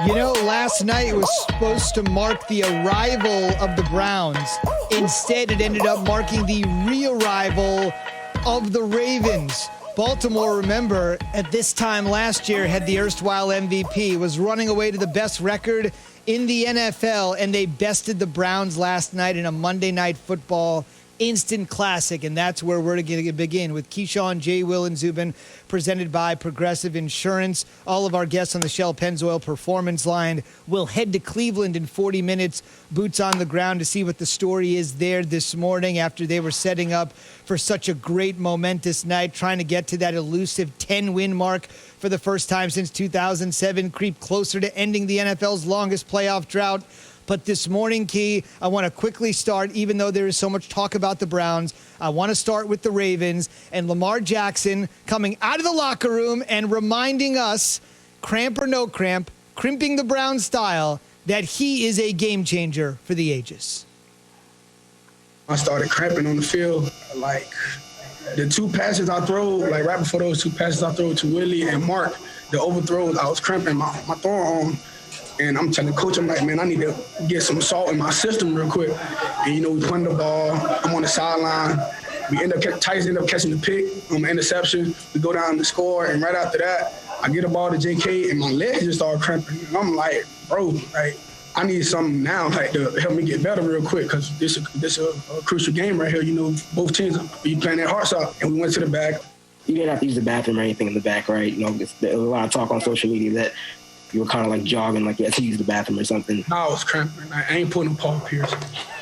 You know, last night was supposed to mark the arrival of the Browns. Instead, it ended up marking the re-arrival of the Ravens. Baltimore, remember, at this time last year had the erstwhile MVP, was running away to the best record in the NFL, and they bested the Browns last night in a Monday Night Football instant classic, and that's where we're going to begin with Keyshawn, J. Will, and Zubin, presented by Progressive Insurance. All of our guests on the Shell Pennzoil Performance Line will head to Cleveland in 40 minutes, boots on the ground, to see what the story is there this morning after they were setting up for such a great, momentous night, trying to get to that elusive 10-win mark for the first time since 2007, creep closer to ending the NFL's longest playoff drought. But this morning, Key, I want to quickly start, even though there is so much talk about the Browns, I want to start with the Ravens and Lamar Jackson coming out of the locker room and reminding us, cramp or no cramp, crimping the Browns style, that he is a game changer for the ages. I started cramping on the field. Like, the two passes I throw, like right before those two passes I throw to Willie and Mark, the overthrows, I was cramping my forearm. And I'm telling the coach, I'm like, man, I need to get some salt in my system real quick. And, you know, we punt the ball. I'm on the sideline. Titans end up catching the pick on the interception. We go down to score. And right after that, I get a ball to JK, and my legs just start cramping. And I'm like, bro, like, I need something now, like, to help me get better real quick, because this is a crucial game right here. You know, both teams be playing their hearts out. And we went to the back. You didn't have to use the bathroom or anything in the back, right? You know, there's a lot of talk on social media that you were kind of like jogging, like you had to use the bathroom or something. No, I was cramping. I ain't putting Paul Pierce.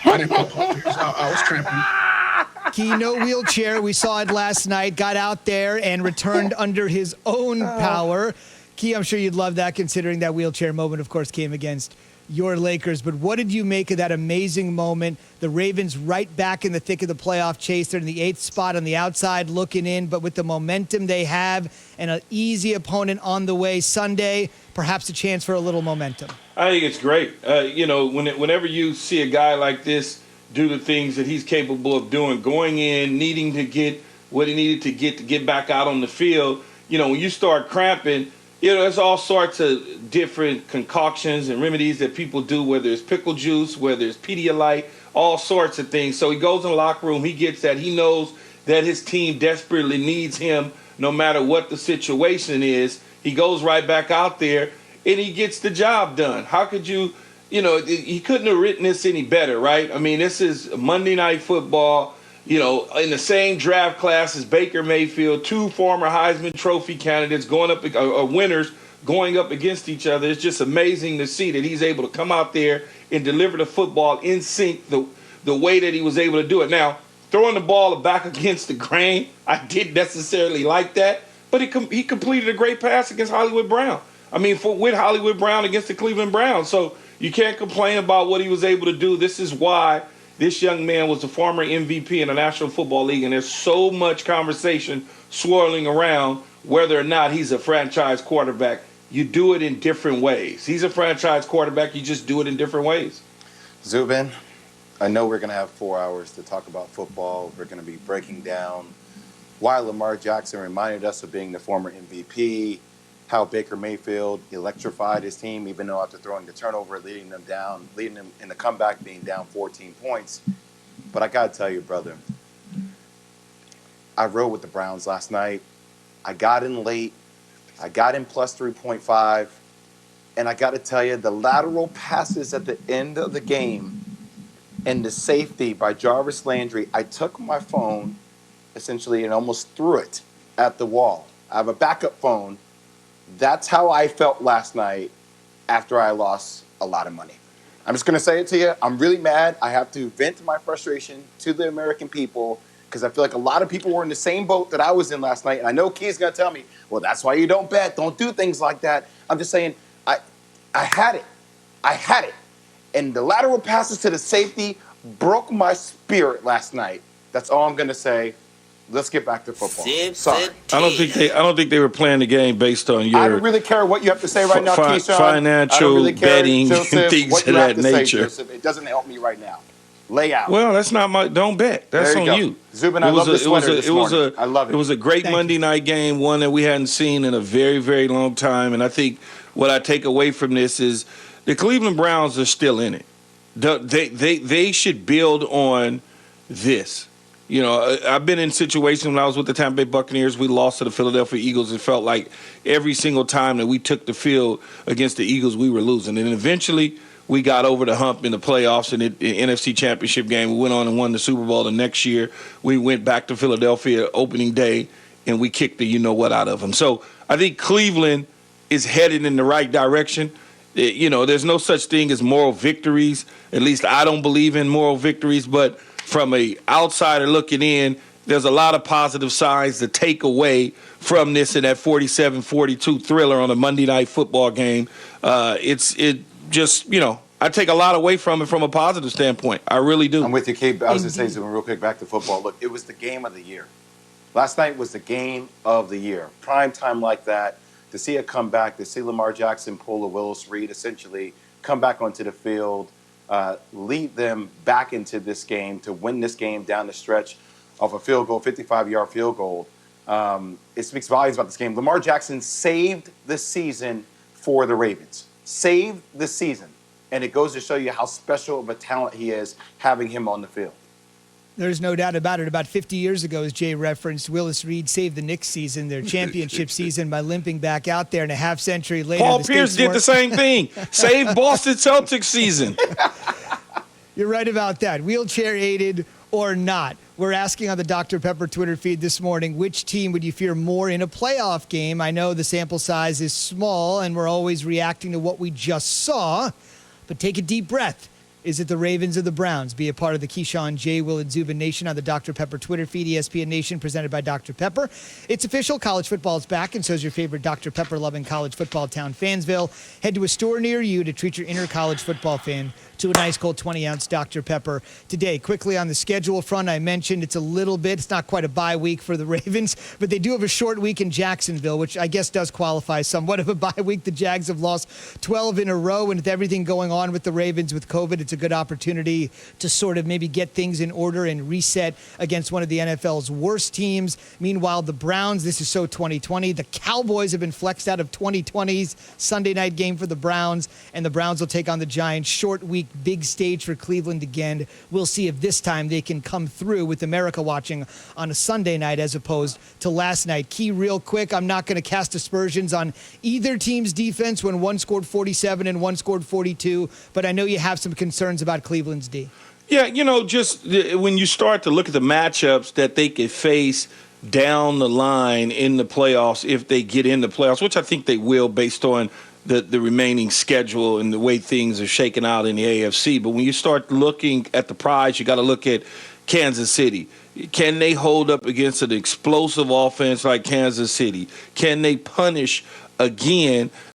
I didn't put Paul Pierce. I was cramping. Key, no wheelchair. We saw it last night. Got out there and returned under his own power. Key, I'm sure you'd love that, considering that wheelchair moment, of course, came against your Lakers. But what did you make of that amazing moment? The Ravens right back in the thick of the playoff chase. They're in the 8th spot on the outside looking in, but with the momentum they have and an easy opponent on the way Sunday, perhaps a chance for a little momentum. I think it's great. You know, whenever you see a guy like this do the things that he's capable of doing, going in, needing to get what he needed to get back out on the field, you know, when you start cramping, you know, there's all sorts of different concoctions and remedies that people do, whether it's pickle juice, whether it's Pedialyte, all sorts of things. So he goes in the locker room, he gets that. He knows that his team desperately needs him no matter what the situation is. He goes right back out there, and he gets the job done. How could you, you know, he couldn't have written this any better, right? I mean, this is Monday Night Football. You know, in the same draft class as Baker Mayfield, 2 former Heisman Trophy candidates going up, winners going up against each other. It's just amazing to see that he's able to come out there and deliver the football in sync the way that he was able to do it. Now, throwing the ball back against the grain, I didn't necessarily like that, but he completed a great pass against Hollywood Brown. I mean, with Hollywood Brown against the Cleveland Browns. So you can't complain about what he was able to do. This is why this young man was the former MVP in the National Football League, and there's so much conversation swirling around whether or not he's a franchise quarterback. You do it in different ways. He's a franchise quarterback. You just do it in different ways. Zubin, I know we're going to have 4 hours to talk about football. We're going to be breaking down why Lamar Jackson reminded us of being the former MVP, how Baker Mayfield electrified his team, even though after throwing the turnover, leading them in the comeback, being down 14 points. But I got to tell you, brother, I rode with the Browns last night. I got in late. I got in plus 3.5. And I got to tell you, the lateral passes at the end of the game and the safety by Jarvis Landry, I took my phone, essentially, and almost threw it at the wall. I have a backup phone. That's how I felt last night after I lost a lot of money. I'm just going to say it to you. I'm really mad. I have to vent my frustration to the American people because I feel like a lot of people were in the same boat that I was in last night. And I know Key's going to tell me, well, that's why you don't bet. Don't do things like that. I'm just saying I had it. I had it. And the lateral passes to the safety broke my spirit last night. That's all I'm going to say. Let's get back to football. Sorry. I don't think they were playing the game based on your. I don't really care what you have to say right now, Keyshawn. Financial really betting Joseph, and things of that nature. It doesn't help me right now. Lay out. Well, that's not my. Don't bet. That's There you on go. you. Zubin, I love the sweater this morning. I love it. It was a great Thank Monday you. night game, one that we hadn't seen in a very, very long time. And I think what I take away from this is the Cleveland Browns are still in it. They should build on this. You know, I've been in situations when I was with the Tampa Bay Buccaneers. We lost to the Philadelphia Eagles. It felt like every single time that we took the field against the Eagles, we were losing. And eventually, we got over the hump in the playoffs and the NFC Championship game. We went on and won the Super Bowl the next year. We went back to Philadelphia opening day, and we kicked the you-know-what out of them. So I think Cleveland is headed in the right direction. You know, there's no such thing as moral victories. At least I don't believe in moral victories, but from a outsider looking in, there's a lot of positive signs to take away from this in that 47-42 thriller on a Monday night football game. Just, you know, I take a lot away from it from a positive standpoint. I really do. I'm with you, Kate. I was going to say something real quick back to football. Look, it was the game of the year. Last night was the game of the year. Prime time like that, to see it come back, to see Lamar Jackson pull a Willis Reed, essentially come back onto the field, lead them back into this game to win this game down the stretch of a field goal, 55-yard field goal. It speaks volumes about this game. Lamar Jackson saved the season for the Ravens. Saved the season. And it goes to show you how special of a talent he is having him on the field. There's no doubt about it. About 50 years ago, as Jay referenced, Willis Reed saved the Knicks season, their championship season, by limping back out there, and a half century later. Paul Pierce did the same thing. Saved Boston Celtics season. You're right about that. Wheelchair aided or not. We're asking on the Dr. Pepper Twitter feed this morning, which team would you fear more in a playoff game? I know the sample size is small, and we're always reacting to what we just saw, but take a deep breath. Is it the Ravens or the Browns? Be a part of the Keyshawn, J. Will, and Zubin Nation on the Dr. Pepper Twitter feed, ESPN Nation, presented by Dr. Pepper. It's official. College football is back, and so is your favorite Dr. Pepper-loving college football town, Fansville. Head to a store near you to treat your inner college football fan to a nice cold 20-ounce Dr. Pepper today. Quickly on the schedule front, I mentioned it's not quite a bye week for the Ravens, but they do have a short week in Jacksonville, which I guess does qualify somewhat of a bye week. The Jags have lost 12 in a row, and with everything going on with the Ravens with COVID, it's a good opportunity to sort of maybe get things in order and reset against one of the NFL's worst teams. Meanwhile, the Browns, this is so 2020. The Cowboys have been flexed out of 2020's Sunday night game for the Browns, and the Browns will take on the Giants. Short week, big stage for Cleveland again. We'll see if this time they can come through with America watching on a Sunday night as opposed to last night. Key real quick, I'm not going to cast aspersions on either team's defense when one scored 47 and one scored 42, but I know you have some concerns about Cleveland's D. Yeah, you know, just when you start to look at the matchups that they could face down the line in the playoffs, if they get in the playoffs, which I think they will based on the remaining schedule and the way things are shaking out in the AFC. But when you start looking at the prize, you got to look at Kansas City. Can they hold up against an explosive offense like Kansas City? Can they punish again